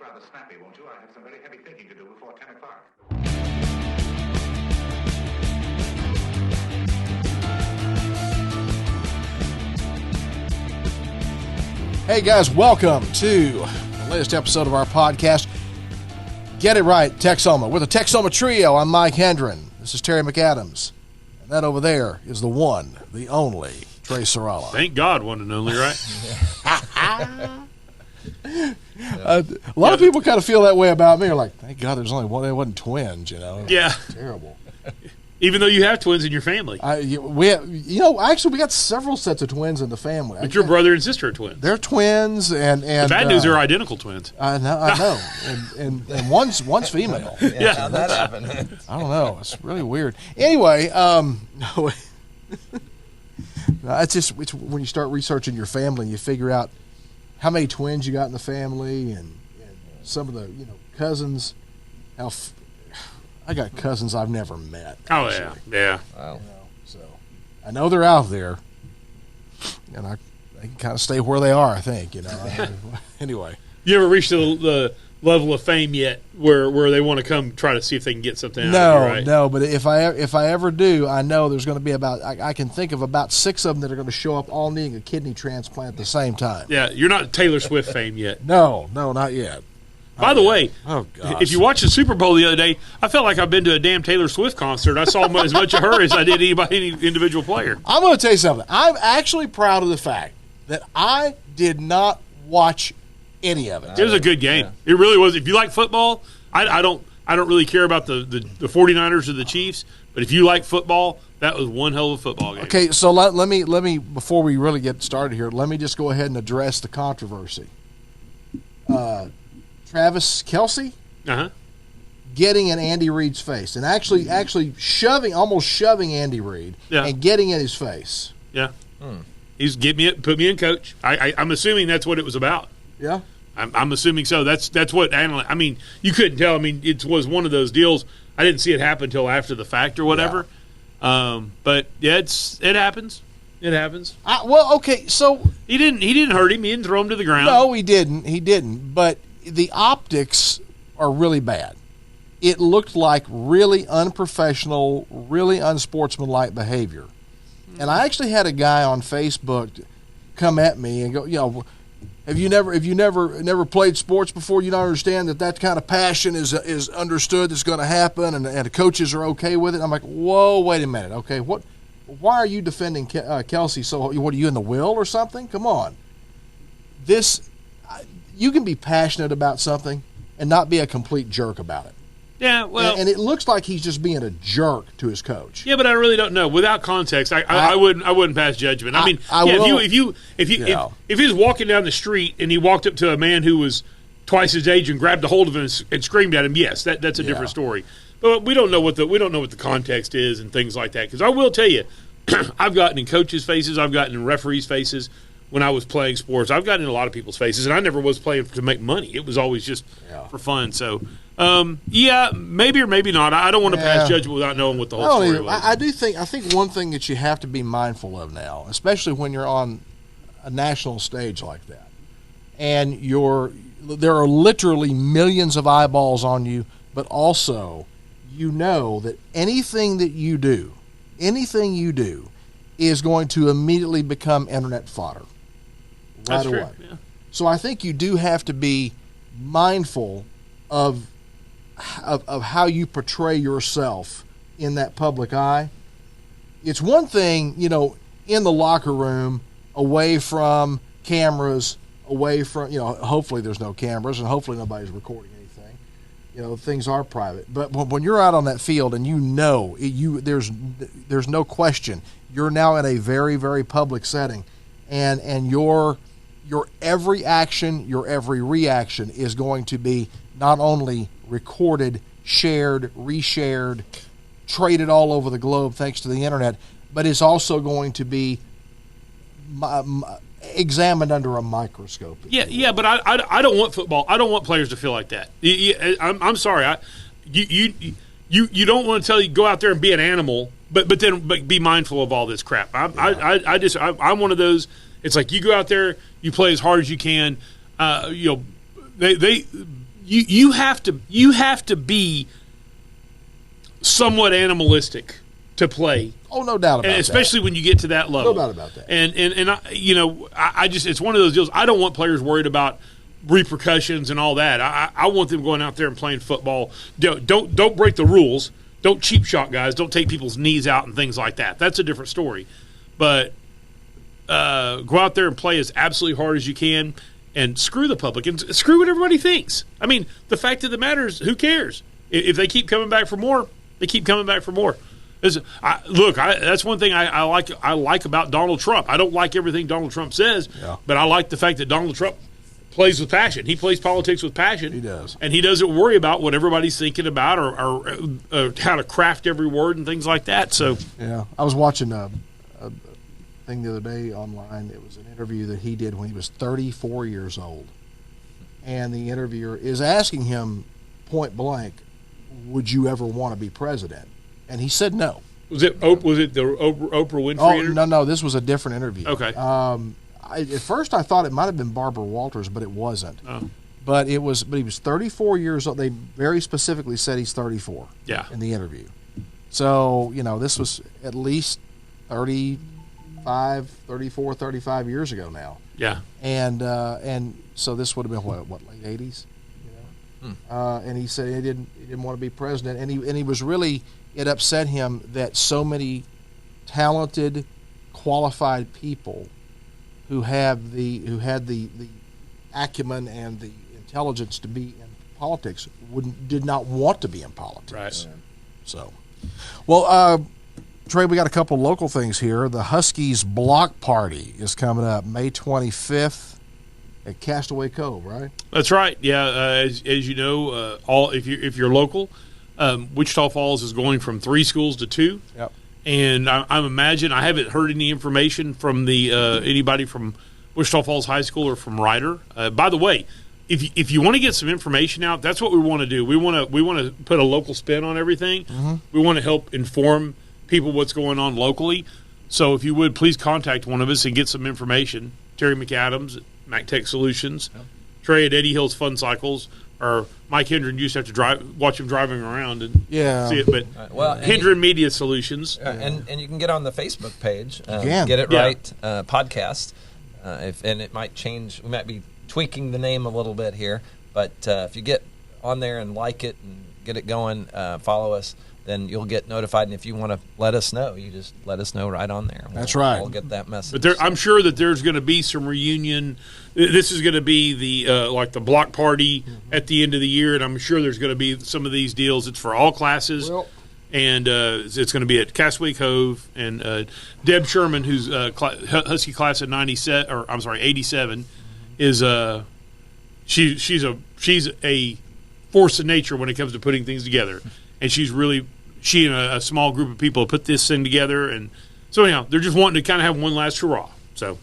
rather snappy, won't you? I have some very heavy thinking to do before 10 o'clock. Hey guys, welcome to the latest episode of our podcast, Get It Right, Texoma. We're the Texoma Trio. I'm Mike Hendren. This is Terry McAdams. And that over there is the one, the only, Trey Serrala. Thank God, one and only, right? A lot of people kind of feel that way about me. They're like, thank God there's only one. They wasn't twins, you know. Yeah. Terrible. Even though you have twins in your family. We got several sets of twins in the family. But your brother and sister are twins. They're twins, and the bad news, they're identical twins. I know, and one's female. Yeah, how'd that happen? I don't know. It's really weird. Anyway, it's when you start researching your family, you figure out how many twins you got in the family, and some of the cousins. I got cousins I've never met. Oh, actually. yeah. Wow. So I know they're out there, and they can kind of stay where they are, I think, Anyway. You ever reached the level of fame yet where they want to come try to see if they can get something out of you, right? No, but if I ever do, I know there's going to be I can think of about 6 of them that are going to show up all needing a kidney transplant at the same time. Yeah, you're not Taylor Swift fame yet. No, not yet. By the way, gosh. if you watched the Super Bowl the other day, I felt like I've been to a damn Taylor Swift concert. I saw as much of her as I did any individual player. I'm going to tell you something. I'm actually proud of the fact that I did not watch any of it. It was a good game. Yeah. It really was. If you like football, I don't really care about the 49ers or the Chiefs, but if you like football, that was one hell of a football game. Okay, so let me before we really get started here, let me just go ahead and address the controversy. Travis Kelce getting in Andy Reid's face and actually almost shoving Andy Reid and getting in his face. Yeah. He's put me in coach. I'm assuming that's what it was about. Yeah. I'm assuming so. That's what I mean, you couldn't tell. I mean, it was one of those deals. I didn't see it happen until after the fact or whatever. Yeah. But yeah, it happens. It happens. Okay, so he didn't hurt him. He didn't throw him to the ground. No, he didn't. But the optics are really bad. It looked like really unprofessional, really unsportsmanlike behavior. And I actually had a guy on Facebook come at me and go, have you never played sports before? You don't understand that kind of passion is understood that's going to happen, and the coaches are okay with it. I'm like, whoa, wait a minute, okay, what? Why are you defending Kelce? So what are you in the will or something? Come on, you can be passionate about something and not be a complete jerk about it. Yeah, well, and it looks like he's just being a jerk to his coach. Yeah, but I really don't know. Without context, I wouldn't pass judgment. I mean, if he was walking down the street and he walked up to a man who was twice his age and grabbed a hold of him and screamed at him, yes, that's a different story. But we don't know what the context is and things like that. Because I will tell you, I've gotten in coaches' faces, I've gotten in referees' faces. When I was playing sports, I've gotten in a lot of people's faces, and I never was playing to make money. It was always just for fun. So, maybe or maybe not. I don't want to pass judgment without knowing what the whole story was. I think one thing that you have to be mindful of now, especially when you're on a national stage like that, and there are literally millions of eyeballs on you, but also that anything you do is going to immediately become internet fodder. Right away. Yeah. So I think you do have to be mindful of how you portray yourself in that public eye. It's one thing, in the locker room, away from cameras, away from, hopefully there's no cameras and hopefully nobody's recording anything. Things are private. But when you're out on that field and there's no question, you're now in a very, very public setting, and your every action, your every reaction is going to be not only recorded, shared, reshared, traded all over the globe thanks to the internet, but it's also going to be examined under a microscope. Yeah, but I don't want football. I don't want players to feel like that. I'm sorry. You don't want to go out there and be an animal, but be mindful of all this crap. I'm one of those. It's like you go out there, you play as hard as you can. you have to be somewhat animalistic to play. Oh, no doubt about that. Especially when you get to that level. No doubt about that. And I just, it's one of those deals. I don't want players worried about repercussions and all that. I want them going out there and playing football. Don't break the rules. Don't cheap shot guys. Don't take people's knees out and things like that. That's a different story. But go out there and play as absolutely hard as you can and screw the public and screw what everybody thinks. I mean, the fact of the matter is, who cares? If they keep coming back for more, they keep coming back for more. That's one thing I like about Donald Trump. I don't like everything Donald Trump says, but I like the fact that Donald Trump plays with passion. He plays politics with passion. He does. And he doesn't worry about what everybody's thinking about or how to craft every word and things like that. So yeah, I was watching a thing the other day online. It was an interview that he did when he was 34 years old. And the interviewer is asking him point blank, would you ever want to be president? And he said no. Was it the Oprah Winfrey interview? No, this was a different interview. Okay. At first I thought it might have been Barbara Walters, but it wasn't. Oh. But he was 34 years old. They very specifically said he's 34 in the interview. So, this was at least 35 years ago now. Yeah. And so this would have been what late 80s? And he said he didn't want to be president, and he was really, it upset him that so many talented, qualified people who had the acumen and the intelligence to be in politics did not want to be in politics. Right. So, well, Trey, we got a couple local things here. The Huskies block party is coming up May 25th. At Castaway Cove, right? That's right. Yeah, as you know, if you're local, Wichita Falls is going from 3 schools to 2. Yep. And I imagine I haven't heard any information from anybody from Wichita Falls High School or from Ryder. By the way, if you want to get some information out, that's what we want to do. We want to put a local spin on everything. Mm-hmm. We want to help inform people what's going on locally. So if you would, please contact one of us and get some information. Terry McAdams at MacTech Solutions, Trey at Eddie Hills Fun Cycles, or Mike Hendren. You used to have to watch him driving around and see it. But Hendren Media Solutions, and you can get on the Facebook page. Get It Right podcast, and it might change. We might be tweaking the name a little bit here, but if you get on there and like it and get it going, follow us, then you'll get notified. And if you want to let us know, you just let us know right on there. That's right. We'll get that message. But I'm sure that there's going to be some reunion. This is going to be the like the block party at the end of the year, and I'm sure there's going to be some of these deals. It's for all classes, and it's going to be at Castaway Cove. And Deb Sherman, who's Husky class of 87, is she's a force of nature when it comes to putting things together, and she and a small group of people put this thing together, and so anyhow, they're just wanting to kind of have one last hurrah. So,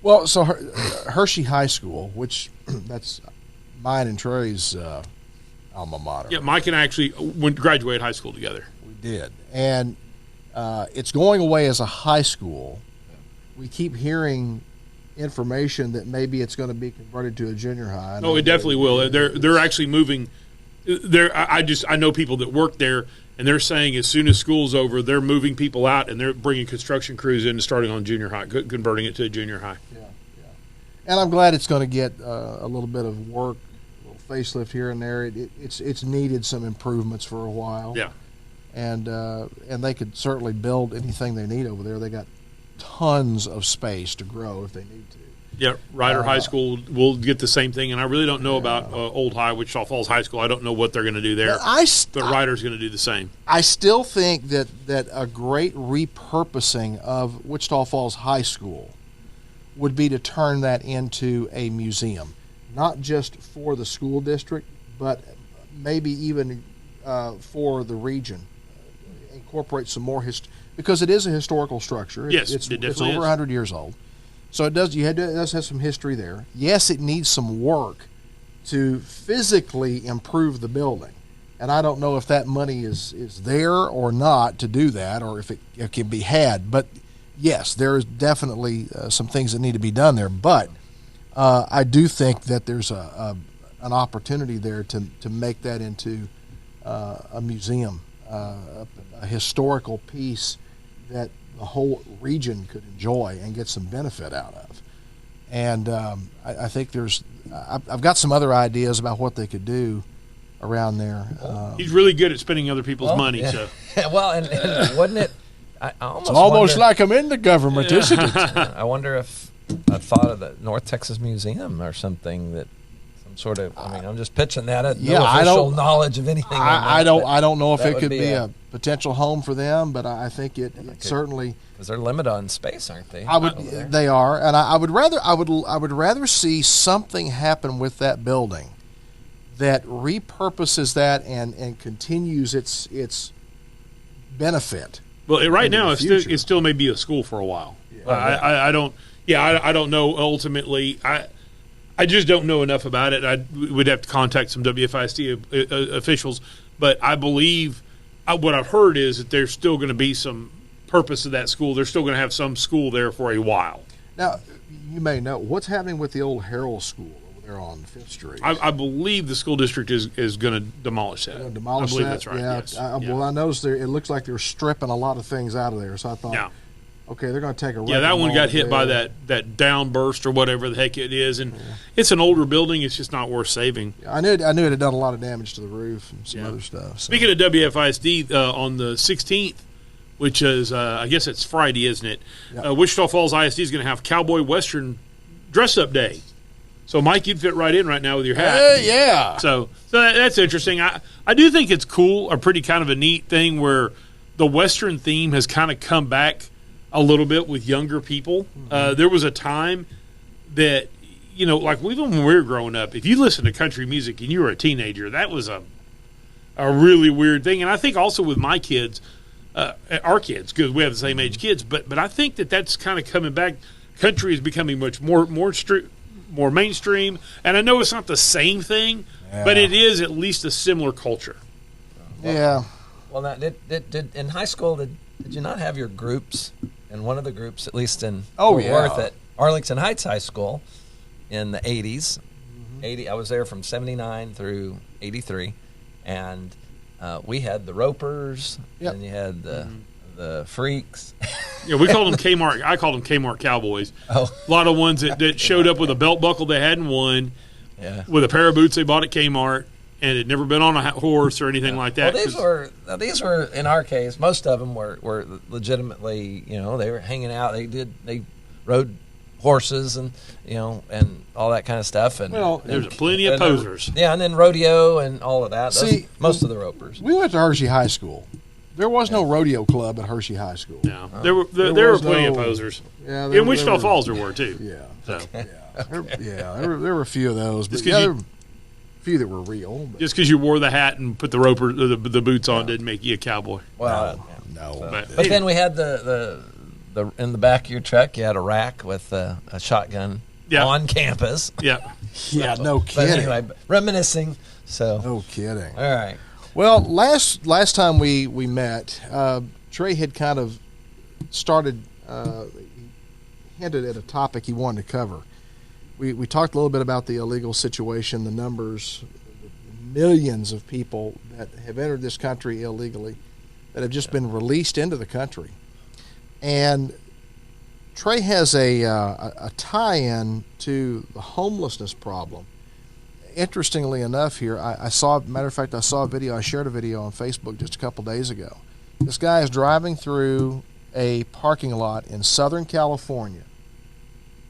well, so Hershey High School, which that's mine and Trey's alma mater. Yeah, Mike and I actually graduated high school together. We did, and it's going away as a high school. We keep hearing information that maybe it's going to be converted to a junior high. No, it definitely will. They're actually moving. I know people that work there, and they're saying as soon as school's over, they're moving people out and they're bringing construction crews in and starting on junior high, converting it to a junior high. Yeah. And I'm glad it's going to get a little bit of work, a little facelift here and there. It's needed some improvements for a while. Yeah. And they could certainly build anything they need over there. They got tons of space to grow if they need to. Yeah, Ryder High School will get the same thing, and I really don't know about Old High, Wichita Falls High School. I don't know what they're going to do there, but Ryder's going to do the same. I still think that a great repurposing of Wichita Falls High School would be to turn that into a museum, not just for the school district, but maybe even for the region. Incorporate some more history, because it is a historical structure. Yes, it's definitely over 100 years old. So it does have some history there. Yes, it needs some work to physically improve the building. And I don't know if that money is there or not to do that, or if it can be had. But, yes, there is definitely some things that need to be done there. But I do think that there's a an opportunity there to make that into a museum, a historical piece that the whole region could enjoy and get some benefit out of. And I think I've got some other ideas about what they could do around there. He's really good at spending other people's money. Yeah. So, well, and wasn't it? It's almost like I'm in the government, isn't it? I wonder if I thought of the North Texas Museum or something that. Sort of. I mean, I'm just pitching that. No official knowledge of anything. I don't know if it could be a potential home for them, but I think it certainly, because they're limited on space, aren't they? They are, and I would rather see something happen with that building that repurposes that and continues its benefit. Well, right now it still may be a school for a while. Yeah. I don't know. Ultimately, I just don't know enough about it. I would have to contact some WFISD officials, but I believe what I've heard is that there's still going to be some purpose of that school. They're still going to have some school there for a while. Now, you may know what's happening with the old Harrell School over there on 5th Street. I believe the school district is going to demolish that. I believe that's right. Yeah. Yes. Well, I noticed it looks like they're stripping a lot of things out of there, so I thought. Yeah. Okay, they're going to take a that one got hit by that downburst or whatever the heck it is, and it's an older building. It's just not worth saving. I knew it had done a lot of damage to the roof and some other stuff. So. Speaking of WFISD, on the 16th, which is I guess it's Friday, isn't it? Yeah. Wichita Falls ISD is going to have Cowboy Western dress-up day. So, Mike, you'd fit right in right now with your hat. Yeah. So that's interesting. I do think it's cool, or pretty kind of a neat thing where the Western theme has kind of come back a little bit with younger people. There was a time that, like even when we were growing up, if you listened to country music and you were a teenager, that was a really weird thing. And I think also with my kids, our kids, because we have the same age kids, but I think that's kind of coming back. Country is becoming much more mainstream. And I know it's not the same thing, but it is at least a similar culture. Well, now, did in high school, did you not have your groups? And one of the groups, at least in Fort Worth at Arlington Heights High School in the 80s. 80, I was there from 79 through 83. And we had the Ropers, and you had the Freaks. Yeah, we called them Kmart. I called them Kmart Cowboys. A lot of ones that showed up with a belt buckle they hadn't won, with a pair of boots they bought at Kmart, and had never been on a horse or anything like that. Well, these were in our case. Most of them were legitimately, they were hanging out. They rode horses and and all that kind of stuff. And there's plenty of posers. And then rodeo and all of that. Most of the Ropers. We went to Hershey High School. There was no rodeo club at Hershey High School. No, there were plenty of posers. Yeah, in Wichita Falls there were too. Yeah, so. There were a few of those, but there were a few that were real. But. Just because you wore the hat and put the boots on didn't make you a cowboy. Well, no. So, but then we had the in the back of your truck, you had a rack with a shotgun on campus. Yeah, yeah, no kidding. But anyway, reminiscing. So no kidding. All right. Well, last time we met, Trey had kind of started hinted at a topic he wanted to cover. We talked a little bit about the illegal situation, the numbers, millions of people that have entered this country illegally, that have just been released into the country. And Trey has a tie-in to the homelessness problem. Interestingly enough here, I saw a video, I shared a video on Facebook just a couple days ago. This guy is driving through a parking lot in Southern California,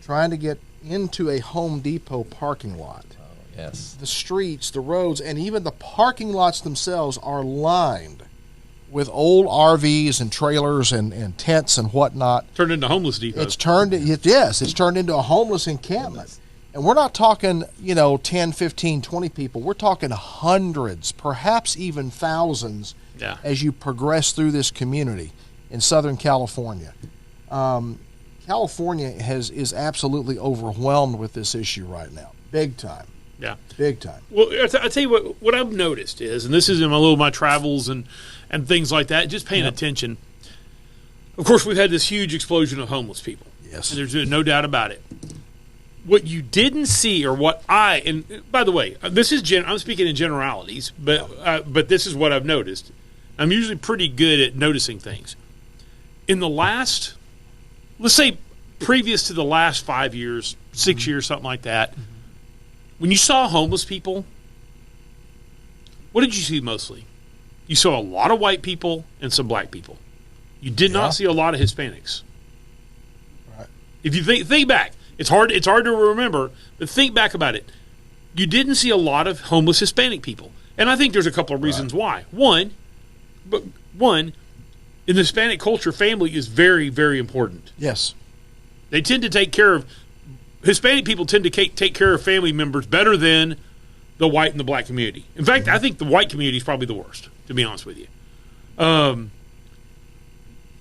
trying to get into a Home Depot parking lot. Oh, yes. The streets, the roads, and even the parking lots themselves are lined with old RVs and trailers and tents and whatnot. Turned into homeless depots. It's turned into a homeless encampment. And we're not talking, 10, 15, 20 people. We're talking hundreds, perhaps even thousands as you progress through this community in Southern California. California is absolutely overwhelmed with this issue right now. Big time. Yeah. Big time. Well, I tell you what I've noticed is, and this is in my travels and things like that, just paying attention. Of course, we've had this huge explosion of homeless people. Yes. And there's no doubt about it. what you didn't see, or what and by the way, this is I'm speaking in generalities, but this is what I've noticed. I'm usually pretty good at noticing things. In the last, let's say, previous to the last 5 years, 6 years, something like that, when you saw homeless people, what did you see mostly? You saw a lot of white people and some black people. You did not see a lot of Hispanics. Right. If you think back, it's hard to remember, but think back about it. You didn't see a lot of homeless Hispanic people. And I think there's a couple of reasons why. One, in the Hispanic culture, family is very, very important. Yes. They tend to take care of, Hispanic people tend to take care of family members better than the white and the black community. In fact, I think the white community is probably the worst, to be honest with you.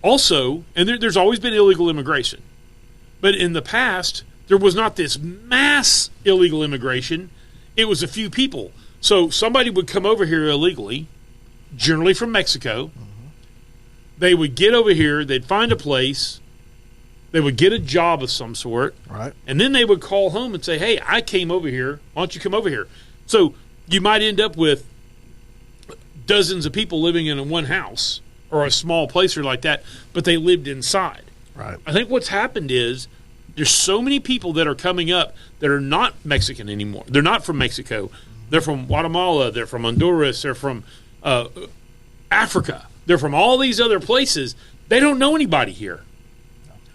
Also, and there's always been illegal immigration. But in the past, there was not this mass illegal immigration. It was a few people. So somebody would come over here illegally, generally from Mexico. They would get over here. They'd find a place. They would get a job of some sort. Right. And then they would call home and say, hey, I came over here. Why don't you come over here? So you might end up with dozens of people living in one house or a small place or like that, but they lived inside. Right. I think what's happened is there's so many people that are coming up that are not Mexican anymore. They're not from Mexico. They're from Guatemala. They're from Honduras. They're from Africa. They're from all these other places. They don't know anybody here.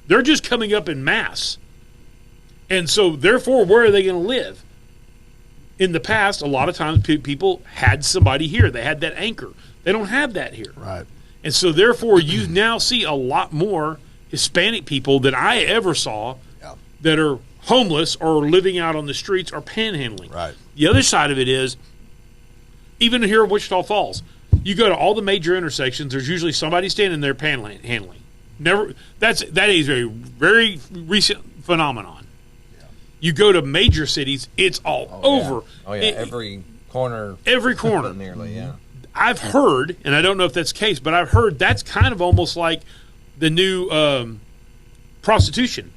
They're just coming up in mass. And so, therefore, where are they going to live? In the past, a lot of times people had somebody here. They had that anchor. They don't have that here. Right. And so, therefore, you now see a lot more Hispanic people than I ever saw that are homeless or living out on the streets or panhandling. Right. The other side of it is, even here in Wichita Falls, you go to all the major intersections, there's usually somebody standing there panhandling. That is a very recent phenomenon. Yeah. You go to major cities, it's all over. Yeah. Oh yeah, every corner. Nearly, yeah. I've heard, and I don't know if that's the case, but I've heard that's kind of almost like the new prostitution.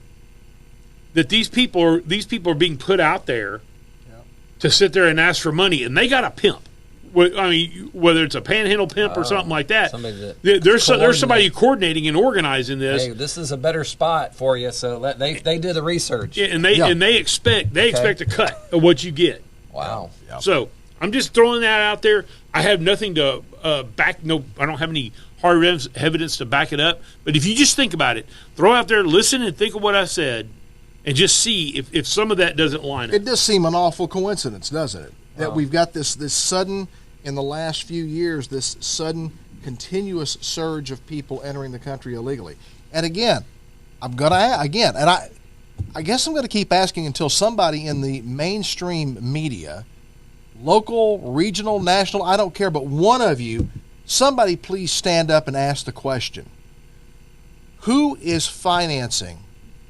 That these people are being put out there to sit there and ask for money, and they got a pimp. I mean, whether it's a panhandle pimp or something like that, there's somebody coordinating and organizing this. Hey, this is a better spot for you, so they do the research. Yeah, and they expect a cut of what you get. Wow. So I'm just throwing that out there. I have nothing to back. No, I don't have any hard evidence to back it up. But if you just think about it, throw out there, listen, and think of what I said, and just see if some of that doesn't line up. It does seem an awful coincidence, doesn't it? That we've got this sudden, in the last few years, this sudden continuous surge of people entering the country illegally. And again, I guess I'm going to keep asking until somebody in the mainstream media, local, regional, national, I don't care, but one of you, somebody please stand up and ask the question. Who is financing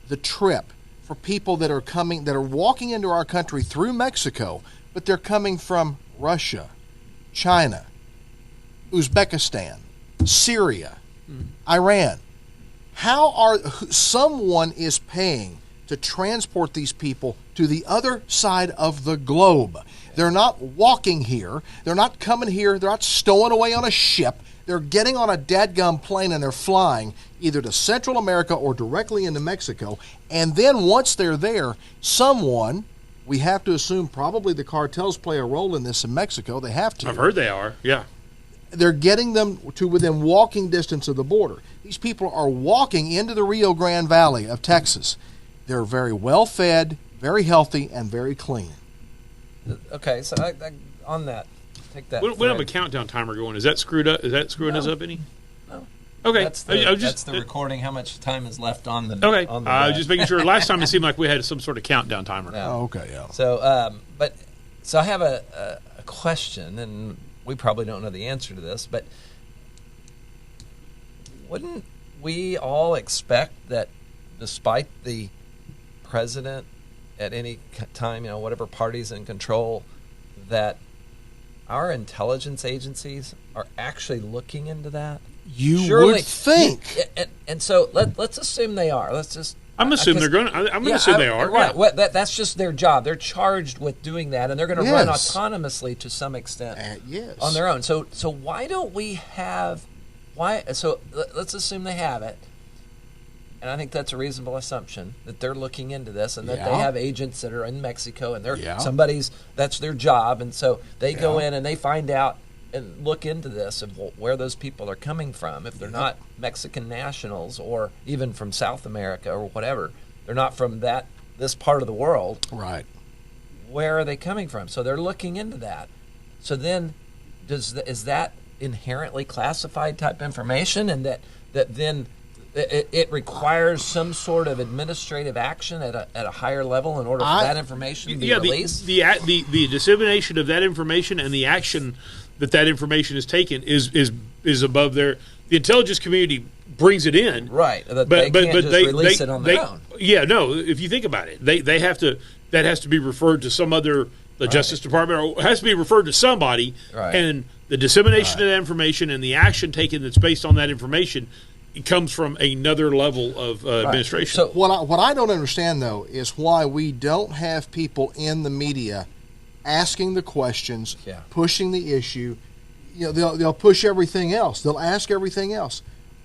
the trip for people that are walking into our country through Mexico, but they're coming from Russia, China, Uzbekistan, Syria, Iran? Someone is paying to transport these people to the other side of the globe. They're not walking here. They're not coming here. They're not stowing away on a ship. They're getting on a dadgum plane and they're flying either to Central America or directly into Mexico. And then once they're there, someone, we have to assume probably the cartels play a role in this in Mexico. They have to. I've heard they are, yeah. They're getting them to within walking distance of the border. These people are walking into the Rio Grande Valley of Texas. They're very well fed, very healthy, and very clean. Okay, so on that, take that. We have a countdown timer going. Is that screwed up? Is that screwing us up any? No. Okay. That's the recording. How much time is left on the? Okay. On the just making sure. Last time it seemed like we had some sort of countdown timer. No. Oh, okay. Yeah. So, so I have a question, and we probably don't know the answer to this, but wouldn't we all expect that, despite the president at any time, whatever party's in control, that our intelligence agencies are actually looking into that? You would think. And so let's assume they are. Let's just I'm assuming they're going. I'm going to assume they are. Right. Yeah. Well, that's just their job. They're charged with doing that, and they're going to run autonomously to some extent on their own. So why don't we have? So let's assume they have it, and I think that's a reasonable assumption that they're looking into this, and that they have agents that are in Mexico, and they're that's their job, and so they go in and they find out and look into this of where those people are coming from. If they're not Mexican nationals or even from South America or whatever, they're not from this part of the world. Right. Where are they coming from? So they're looking into that. So then, is that inherently classified type information, and that then it requires some sort of administrative action at a higher level in order for that information to be released? The dissemination of that information and the action that information is taken is above their. The intelligence community brings it in, right? But they can't just release it on their own. Yeah, no. If you think about it, they have to. That has to be referred to some other, the Justice Department, or it has to be referred to somebody. Right. And the dissemination of that information and the action taken that's based on that information, it comes from another level of administration. So what I don't understand though is why we don't have people in the media asking the questions, pushing the issue. You know, they'll push everything else. They'll ask everything else.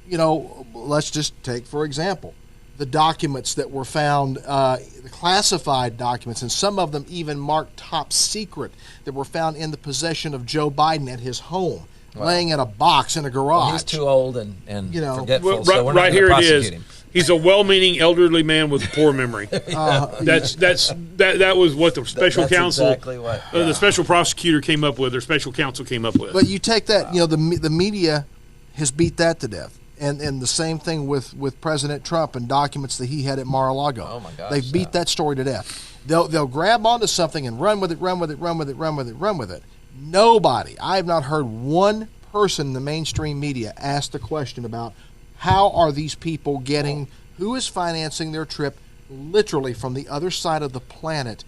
You know, let's just take, for example, the documents that were found, the classified documents, and some of them even marked top secret, that were found in the possession of Joe Biden at his home, laying in a box in a garage. Well, he's too old and forgetful, so we're not right here it is. him. He's a well-meaning elderly man with a poor memory. That was what the special counsel, exactly what, the special prosecutor came up with, or special counsel came up with. But you take that, you know, the media has beat that to death, and the same thing with President Trump and documents that he had at Mar-a-Lago. Oh my gosh, they've beat that story to death. They'll grab onto something and run with it. Nobody, I have not heard one person in the mainstream media ask the question about how are these people getting, who is financing their trip literally from the other side of the planet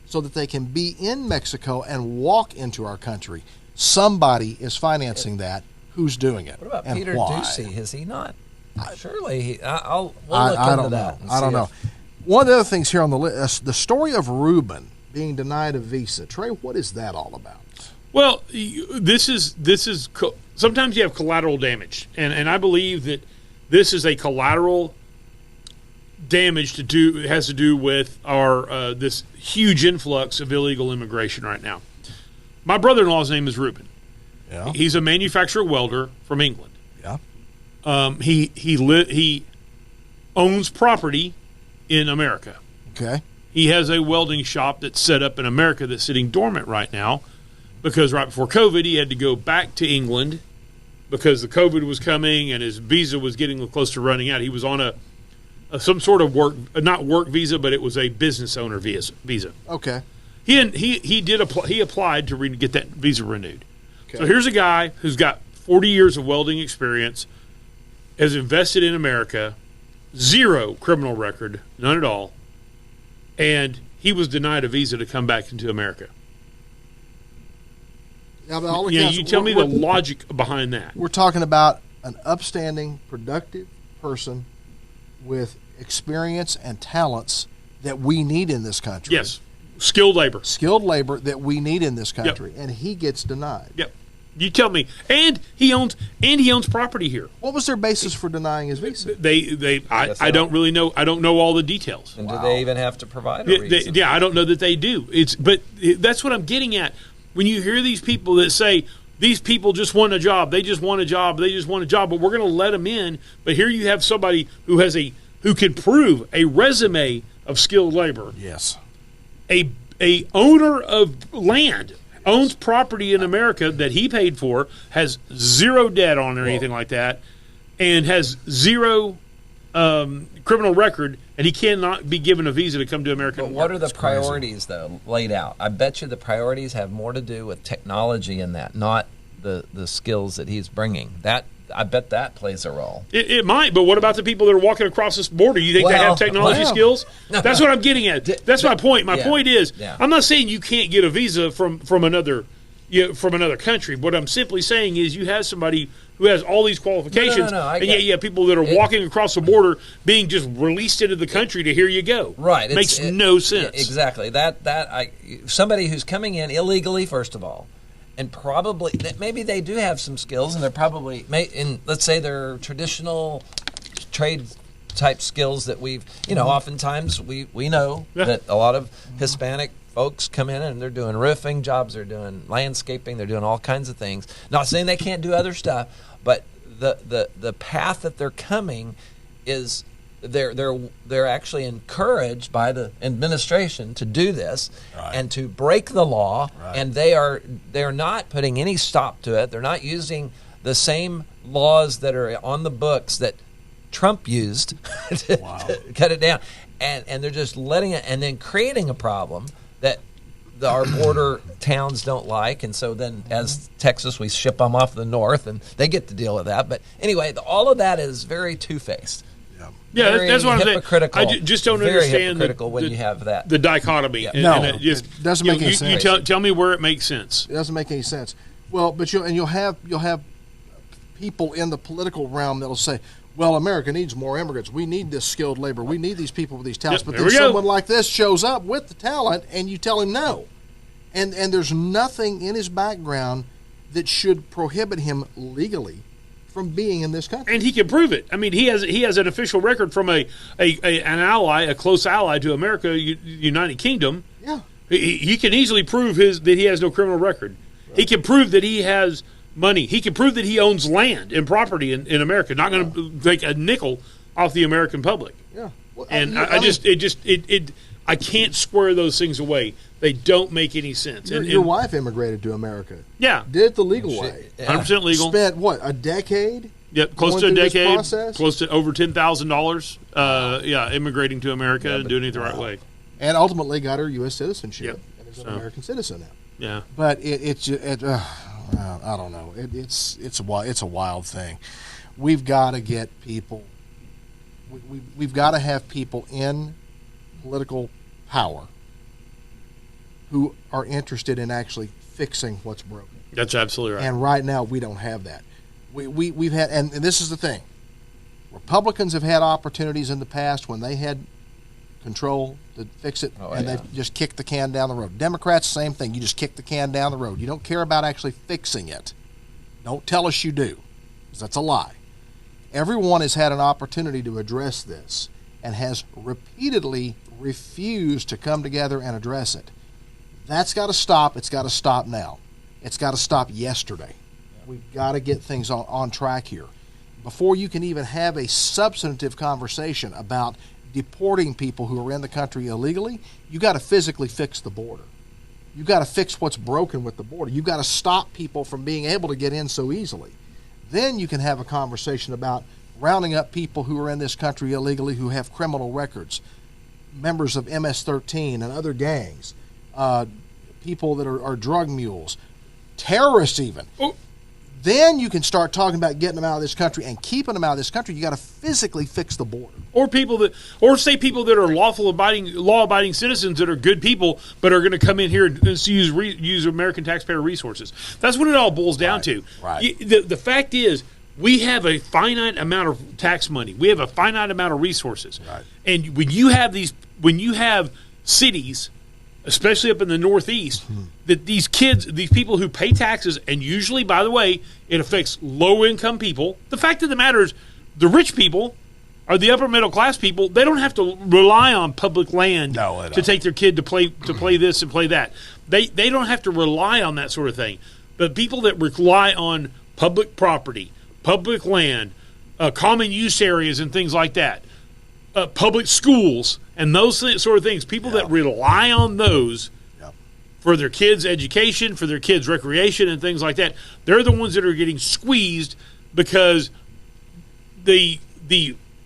so that they can be in Mexico and walk into our country. Somebody is financing that. Who's doing it? What about and Peter why? Ducey? Is he not? Surely we'll look into that. I don't know. One of the other things here on the list, the story of Ruben being denied a visa. Trey, what is that all about? Well, this is sometimes you have collateral damage, and I believe that this is a collateral damage it has to do with our this huge influx of illegal immigration right now. My brother-in-law's name is Ruben. Yeah. He's a manufacturer welder from England. Yeah. He owns property in America. Okay. He has a welding shop that's set up in America that's sitting dormant right now because right before COVID he had to go back to England because the COVID was coming and his visa was getting close to running out. He was on some sort of not work visa, but it was a business owner visa. Okay. He applied to get that visa renewed. Okay. So here's a guy who's got 40 years of welding experience, has invested in America, zero criminal record, none at all, and he was denied a visa to come back into America. Now, you tell me the logic behind that. We're talking about an upstanding, productive person with experience and talents that we need in this country. Yes, skilled labor. Skilled labor that we need in this country, and he gets denied. Yep. You tell me. And he owns property here. What was their basis for denying his visa? I don't really know. I don't know all the details. And do they even have to provide a reason? I don't know that they do. But that's what I'm getting at. When you hear these people that say these people just want a job, they just want a job, but we're going to let them in. But here you have somebody who can prove a resume of skilled labor. Yes. A owner of land. Owns property in America that he paid for, has zero debt on or anything like that, and has zero criminal record, and he cannot be given a visa to come to America. But what are the priorities, though, laid out? I bet you the priorities have more to do with technology in that, not the skills that he's bringing. I bet that plays a role. It might, but what about the people that are walking across this border? You think they have technology skills? That's what I'm getting at. That's my point. My point is, I'm not saying you can't get a visa from another from another country. What I'm simply saying is you have somebody who has all these qualifications, and yet you have people that are walking across the border being just released into the country to here you go. Right. Makes no sense. Exactly. Somebody who's coming in illegally, first of all, and probably maybe they do have some skills, and they're probably let's say they're traditional trade type skills that we've oftentimes we know that a lot of Hispanic folks come in and they're doing roofing jobs, they're doing landscaping, they're doing all kinds of things. Not saying they can't do other stuff, but the path that they're coming is they're actually encouraged by the administration to do this and to break the law, and they're not putting any stop to it. They're not using the same laws that are on the books that Trump used to cut it down, and they're just letting it, and then creating a problem that our border towns don't like, and so then as Texas, we ship them off the north, and they get to deal with that. But anyway, all of that is very two-faced. Yeah, that's what I'm saying. I just don't understand when you have that the dichotomy. Yeah. And it doesn't make any sense. You tell me where it makes sense. It doesn't make any sense. Well, but you'll have people in the political realm that'll say, well, America needs more immigrants. We need this skilled labor. We need these people with these talents. But then someone like this shows up with the talent, and you tell him no. And there's nothing in his background that should prohibit him legally from being in this country. And he can prove it. I mean, he has an official record from an ally, a close ally to America, United Kingdom. Yeah. He can easily prove that he has no criminal record. Right. He can prove that he has money. He can prove that he owns land and property in America. Not going to take a nickel off the American public. Yeah. Well, and I can't square those things away. They don't make any sense. Your wife immigrated to America. Yeah. Did it the legal way. 100% legal. Spent, a decade? Yep, close to a decade. Close to over $10,000, immigrating to America and doing it the right way. And ultimately got her U.S. citizenship and is an American citizen now. Yeah. But I don't know. It's a wild thing. We've got to get people. We've got to have people in political power who are interested in actually fixing what's broken. That's absolutely right. And right now we don't have that. We've had, and this is the thing. Republicans have had opportunities in the past when they had control to fix it, they just kicked the can down the road. Democrats, same thing. You just kick the can down the road. You don't care about actually fixing it. Don't tell us you do, because that's a lie. Everyone has had an opportunity to address this and has repeatedly refused to come together and address it. That's got to stop. It's got to stop now. It's got to stop yesterday. We've got to get things on track here. Before you can even have a substantive conversation about deporting people who are in the country illegally, you got to physically fix the border. You got to fix what's broken with the border. You got to stop people from being able to get in so easily. Then you can have a conversation about rounding up people who are in this country illegally who have criminal records, members of MS-13 and other gangs, people that are drug mules, terrorists even. Oh. Then you can start talking about getting them out of this country and keeping them out of this country. You got to physically fix the border. Or people that are law-abiding citizens that are good people, but are going to come in here and use American taxpayer resources. That's what it all boils down to. Right. The fact is, we have a finite amount of tax money. We have a finite amount of resources. Right. And when you have cities, especially up in the Northeast, that these people who pay taxes, and usually, by the way, it affects low-income people. The fact of the matter is, the rich people or the upper middle class people, they don't have to rely on public land to take their kid to play this and play that. They don't have to rely on that sort of thing. But people that rely on public property, public land, common use areas and things like that, public schools and those sort of things, people that rely on those for their kids' education, for their kids' recreation and things like that, they're the ones that are getting squeezed because the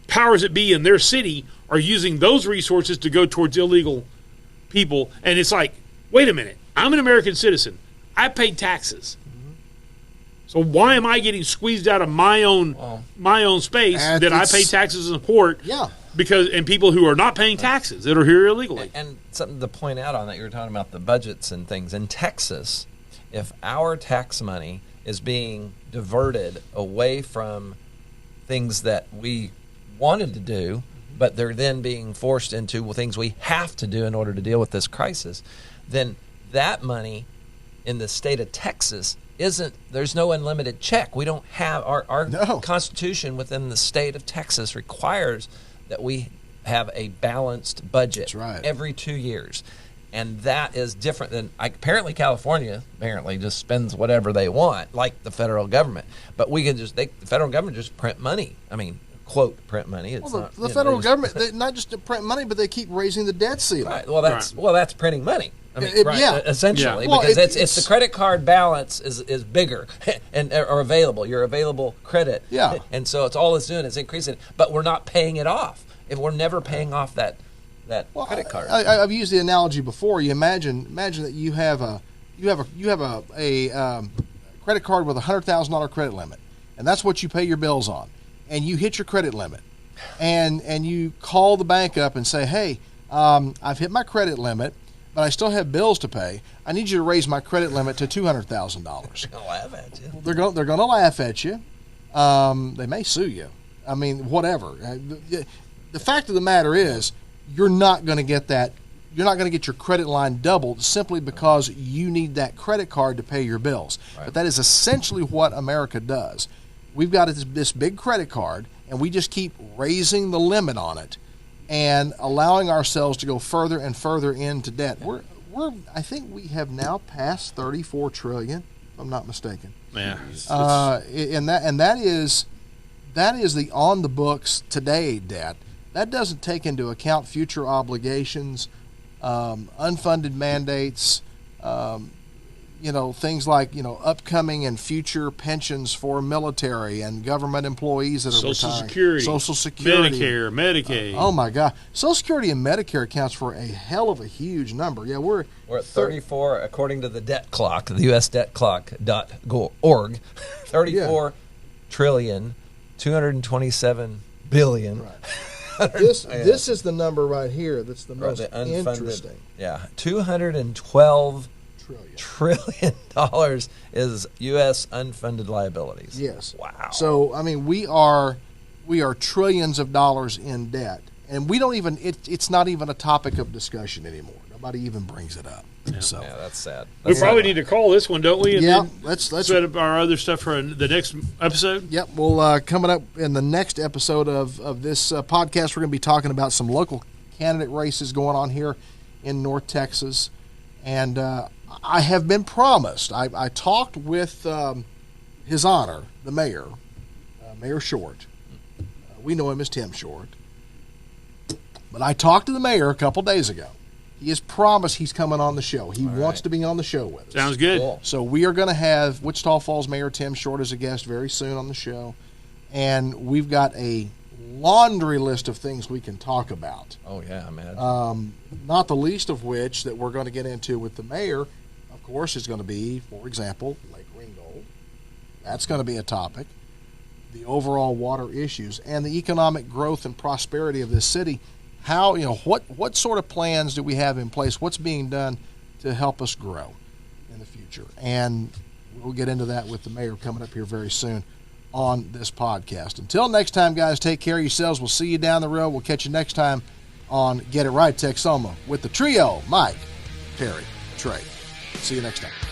powers that be in their city are using those resources to go towards illegal people. And it's like, wait a minute, I'm an American citizen. I pay taxes. So why am I getting squeezed out of my own space that I pay taxes and support? Yeah. And people who are not paying taxes that are here illegally. And something to point out on that, you were talking about the budgets and things. In Texas, if our tax money is being diverted away from things that we wanted to do, but they're then being forced into things we have to do in order to deal with this crisis, then that money in the state of Texas there's no unlimited check. We don't have our Constitution within the state of Texas requires that we have a balanced budget every 2 years. And that is different than apparently California just spends whatever they want, like the federal government. But we can the federal government just print money. I mean, quote, print money. It's the federal government, they not just to print money, but they keep raising the debt ceiling. Right. Well, that's printing money. I mean, essentially, Well, because it's the credit card balance is bigger and or available. Your available credit. Yeah. And so it's doing is increasing, but we're not paying it off. If we're never paying off that credit card. I've used the analogy before. You imagine that you have a credit card with $100,000 credit limit, and that's what you pay your bills on, and you hit your credit limit, and you call the bank up and say, hey, I've hit my credit limit, but I still have bills to pay. I need you to raise my credit limit to $200,000. They'll laugh at you. They're going to laugh at you. They may sue you. I mean, whatever. The fact of the matter is, you're not going to get that. You're not going to get your credit line doubled simply because you need that credit card to pay your bills. Right. But that is essentially what America does. We've got this big credit card, and we just keep raising the limit on it and allowing ourselves to go further and further into debt. I think we have now passed $34 trillion, if I'm not mistaken. Yeah. And that is the on the books today debt. That doesn't take into account future obligations, unfunded mandates, things like, upcoming and future pensions for military and government employees that are retiring. Social Security. Medicare, Medicaid. Oh, my God. Social Security and Medicare accounts for a hell of a huge number. Yeah, we're at 34, according to the debt clock, the usdebtclock.org, 34 trillion, 227 billion. Right. This is the number right here that's the most interesting. Yeah, $212 trillion is U.S. unfunded liabilities. Yes. Wow. So I mean, we are trillions of dollars in debt, and we don't even. It's not even a topic of discussion anymore. Nobody even brings it up. Yeah. So that's sad. We probably need to call this one, don't we? And yeah. then let's set up our other stuff for the next episode. Yep. We'll coming up in the next episode of this podcast, we're going to be talking about some local candidate races going on here in North Texas, and I have been promised. I talked with His Honor, the mayor, Mayor Short. We know him as Tim Short. But I talked to the mayor a couple days ago. He has promised he's coming on the show. He wants to be on the show with us. Sounds good. Cool. So we are going to have Wichita Falls Mayor Tim Short as a guest very soon on the show. And we've got a laundry list of things we can talk about. Oh, yeah, I imagine. Not the least of which that we're going to get into with the mayor, of course, is going to be, for example, Lake Ringgold. That's going to be a topic. The overall water issues and the economic growth and prosperity of this city. How, what sort of plans do we have in place? What's being done to help us grow in the future? And we'll get into that with the mayor coming up here very soon on this podcast. Until next time, guys, take care of yourselves. We'll see you down the road. We'll catch you next time on Get It Right Texoma with the trio, Mike, Terry, Trey. See you next time.